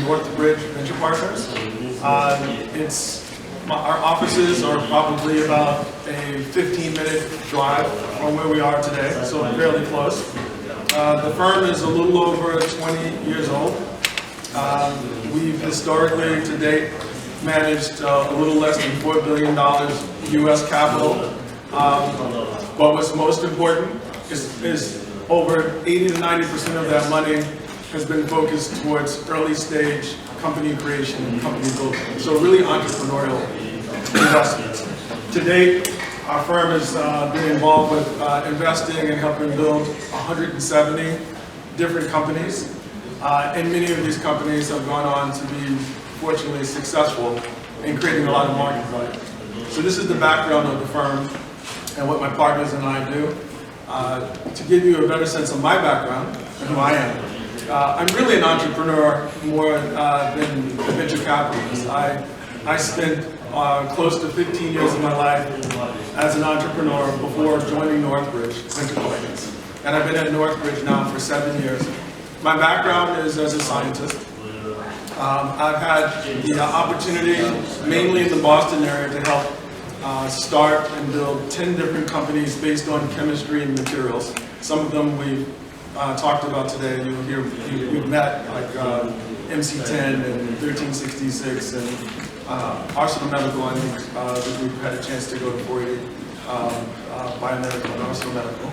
Northbridge Venture Partners. Our offices are probably about a 15-minute drive from where we are today, so fairly close. The firm is a little over 20 years old. We've historically, to date, managed a little less than $4 billion U.S. capital. But what's most important is over 80 to 90% of that money has been focused towards early stage company creation and company building. So really entrepreneurial investments. To date, our firm has been involved with investing and helping build 170 different companies. And many of these companies have gone on to be fortunately successful in creating a lot of market value. So this is the background of the firm and what my partners and I do. To give you a better sense of my background and who I am, I'm really an entrepreneur more than a venture capitalist. I spent close to 15 years of my life as an entrepreneur before joining Northbridge Venture Partners. And I've been at Northbridge now for 7 years. My background is as a scientist. I've had the opportunity, mainly in the Boston area, to help start and build 10 different companies based on chemistry and materials. Some of them we've talked about today. You've met, like MC10 and 1366 and Arsenal Medical. I think we've had a chance to go to 480 Biomedical and Arsenal Medical.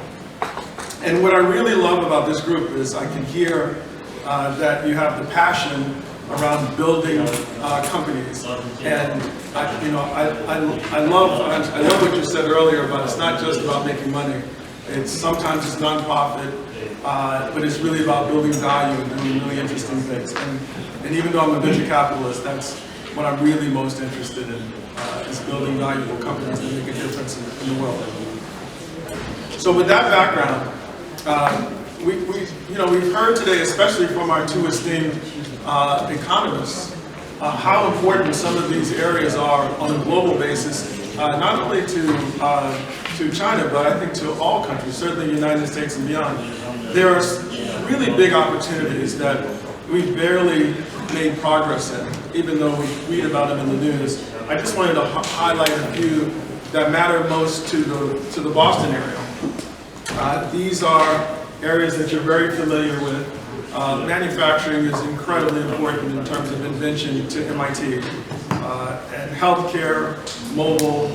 And what I really love about this group is I can hear that you have the passion around building companies. And I love what you said earlier about it's not just about making money. Sometimes it's nonprofit, but it's really about building value and doing really interesting things. And even though I'm a venture capitalist, that's what I'm really most interested in, is building valuable companies that make a difference in the world. So with that background, we've heard today, especially from our two esteemed economists, how important some of these areas are on a global basis, not only to China, but I think to all countries, certainly the United States and beyond. There are really big opportunities that we've barely made progress in, even though we read about them in the news. I just wanted to highlight a few that matter most to the Boston area. These are areas that you're very familiar with. Manufacturing is incredibly important in terms of invention to MIT. And healthcare, mobile,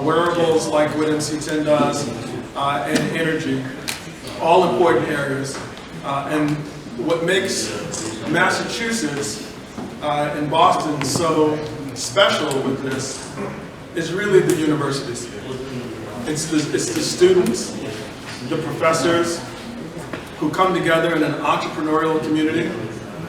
wearables like what MC10 does, and energy, all important areas. And what makes Massachusetts and Boston so special with this is really the universities. It's the students, the professors who come together in an entrepreneurial community,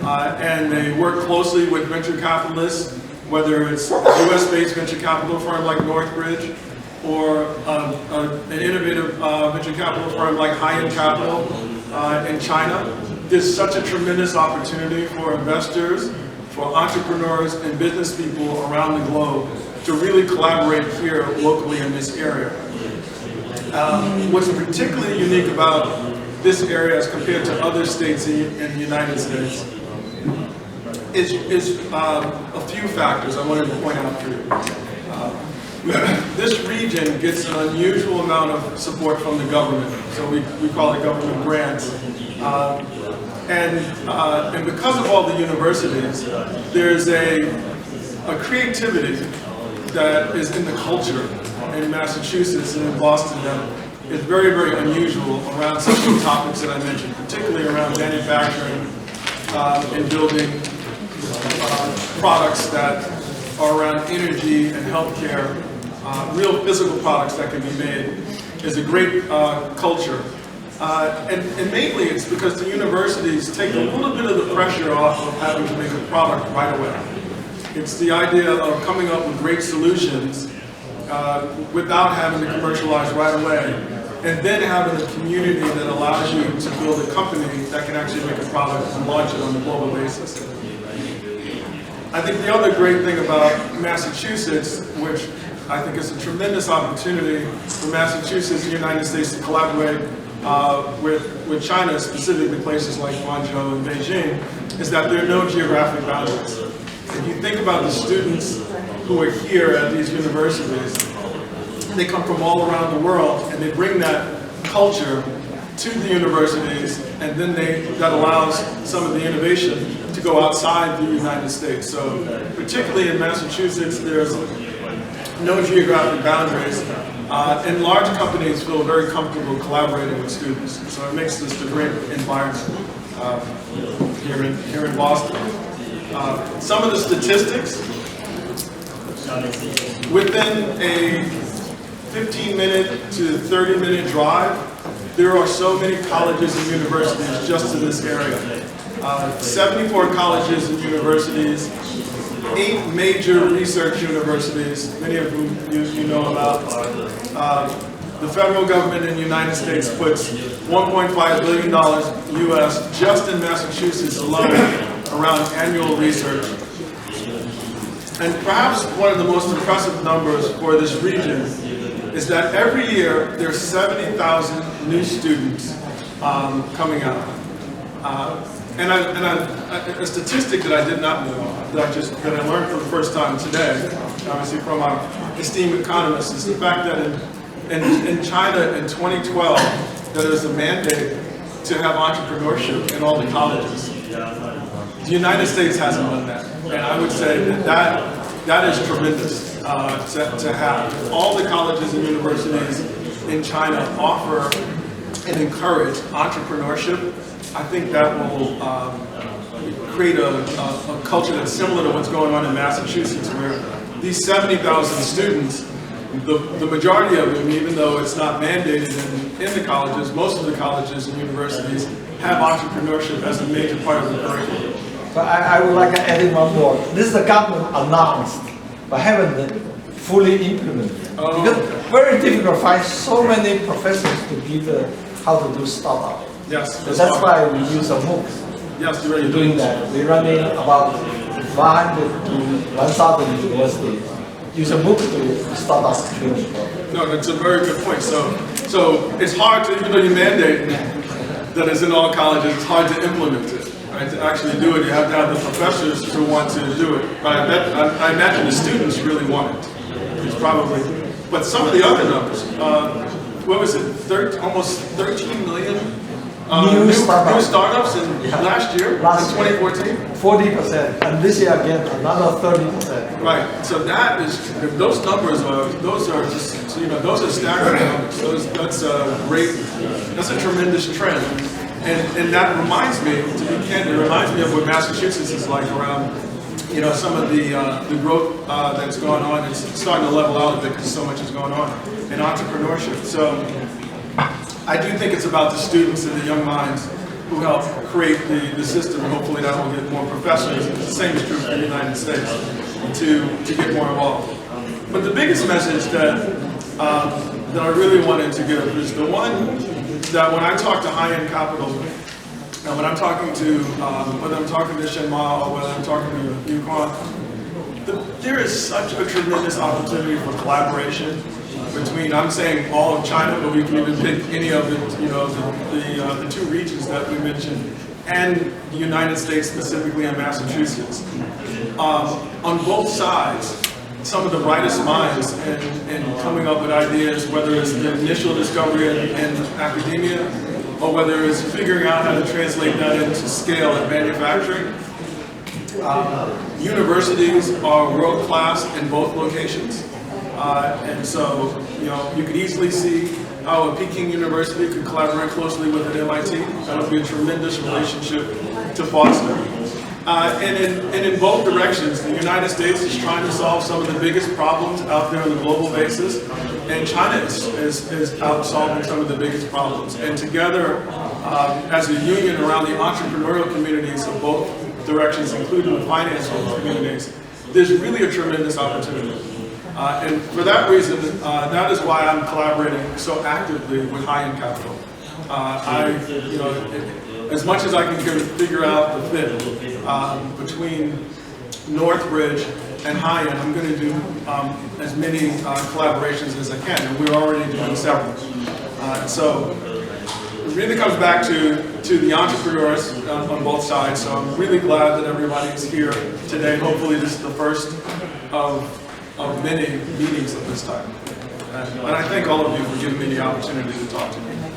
and they work closely with venture capitalists, whether it's a US-based venture capital firm like Northbridge, or an innovative venture capital firm like High-End Capital in China. There's such a tremendous opportunity for investors, for entrepreneurs and business people around the globe to really collaborate here locally in this area. What's particularly unique about this area as compared to other states in the United States is a few factors I wanted to point out for you. This region gets an unusual amount of support from the government, so we call it government grants. And because of all the universities, there's a creativity that is in the culture in Massachusetts and in Boston that is very, very unusual around some of the topics that I mentioned, particularly around manufacturing and building products that are around energy and healthcare, real physical products that can be made, is a great culture. And mainly it's because the universities take a little bit of the pressure off of having to make a product right away. It's the idea of coming up with great solutions without having to commercialize right away, and then having a community that allows you to build a company that can actually make a product and launch it on a global basis. I think the other great thing about Massachusetts, which I think is a tremendous opportunity for Massachusetts and the United States to collaborate with China, specifically places like Guangzhou and Beijing, is that there are no geographic boundaries. If you think about the students who are here at these universities, they come from all around the world, and they bring that culture to the universities, and then that allows some of the innovation to go outside the United States. So particularly in Massachusetts, there's no geographic boundaries, and large companies feel very comfortable collaborating with students. So it makes this a great environment here in Boston. Some of the statistics, within a 15-minute to 30-minute drive, there are so many colleges and universities just in this area. 74 colleges and universities, 8 major research universities, many of whom you know about. The federal government in the United States puts $1.5 billion US just in Massachusetts alone around annual research. And perhaps one of the most impressive numbers for this region is that every year there's 70,000 new students coming out. And a statistic that I did not know, that I learned for the first time today, obviously from our esteemed economists, is the fact that in China in 2012, that there was a mandate to have entrepreneurship in all the colleges. The United States hasn't done that, and I would say that is tremendous to have. All the colleges and universities in China offer and encourage entrepreneurship. I think that will create a culture that's similar to what's going on in Massachusetts, where these 70,000 students, the majority of them, even though it's not mandated in the colleges, most of the colleges and universities have entrepreneurship as a major part of the curriculum. But I would like to add in one more. This is the government announced, but haven't fully implemented. Because very difficult to find so many professors to give how to do startup. Yes. So that's why we use a MOOC. Yes, you're right. Doing that. We're running about 500 to 1,000 universities. Use a MOOC to start up training. No, that's a very good point. So it's hard to, even though you mandate that it's in all colleges, it's hard to implement it. Right? To actually do it, you have to have the professors who want to do it. But I imagine the students really want it. It's probably, but some of the other numbers, what was it, almost 13 million new startups in last year, in 2014? 40%, and this year again, another 30%. Right, so those numbers are just, those are staggering numbers. That's a tremendous trend. And that reminds me, to be candid, it reminds me of what Massachusetts is like around, some of the growth that's going on. It's starting to level out a bit because so much is going on in entrepreneurship. So I do think it's about the students and the young minds who help create the system, and hopefully that will get more professors. The same is true for the United States, to get more involved. But the biggest message that I really wanted to give is the one that when I talk to high-end capital, and when I'm talking to, whether I'm talking to Shenma or whether I'm talking to Yukon, there is such a tremendous opportunity for collaboration between, I'm saying all of China, but we can even pick any of the, the two regions that we mentioned, and the United States, specifically in Massachusetts. On both sides, some of the brightest minds in coming up with ideas, whether it's the initial discovery in academia, or whether it's figuring out how to translate that into scale in manufacturing. Universities are world-class in both locations. And so, you could easily see how a Peking University could collaborate closely with an MIT. That would be a tremendous relationship to foster. And in both directions, the United States is trying to solve some of the biggest problems out there on a global basis, and China is out solving some of the biggest problems. And together, as a union around the entrepreneurial communities of both directions, including the financial communities, there's really a tremendous opportunity. And for that reason, that is why I'm collaborating so actively with high-end capital. As much as I can figure out the fit between Northbridge and high-end, I'm going to do as many collaborations as I can, and we're already doing several. So really comes back to the entrepreneurs on both sides. So I'm really glad that everybody's here today. Hopefully this is the first of many meetings of this type. And I thank all of you for giving me the opportunity to talk to you.